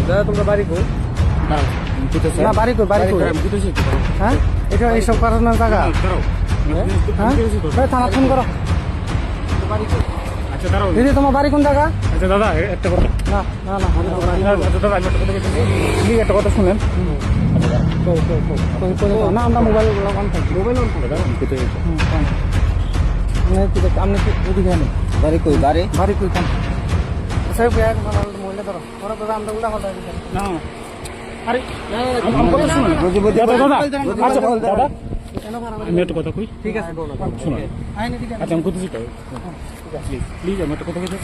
দাদা তোমরা বাড়ি কো? না বাড়ি কই হ্যাঁ এটা এইসব কারণের জায়গা হ্যাঁ এই থানা ফোন করো আচ্ছা দাঁড়াও। দিদি তোমার বাড়ি কোন জায়গা? আচ্ছা দাদা একটা কথা, না না না আচ্ছা দাদা আমি একটা কথা বলছি। প্লিজ একটা কথা শুনেন। না আমরা মোবাইল অন থাকি মোবাইল অন করে দাদা, আমি কোথায় যাচ্ছি? আপনি কি ওদিকে আনেন বাড়ি কই বাড়ি বাড়ি কই কান সব ব্যাগ মোবাইলে ধরো ধরো দাদা আমরা উল্টা কথা না আরে আমার কথা শুনুন দাদা দাদা। আচ্ছা দাদা আমি একটা কথা কই, ঠিক আছে শুনুন। আইন এদিকে আচ্ছা আমি কোথায় যাই? প্লিজ প্লিজ আমি একটা কথা বলছি।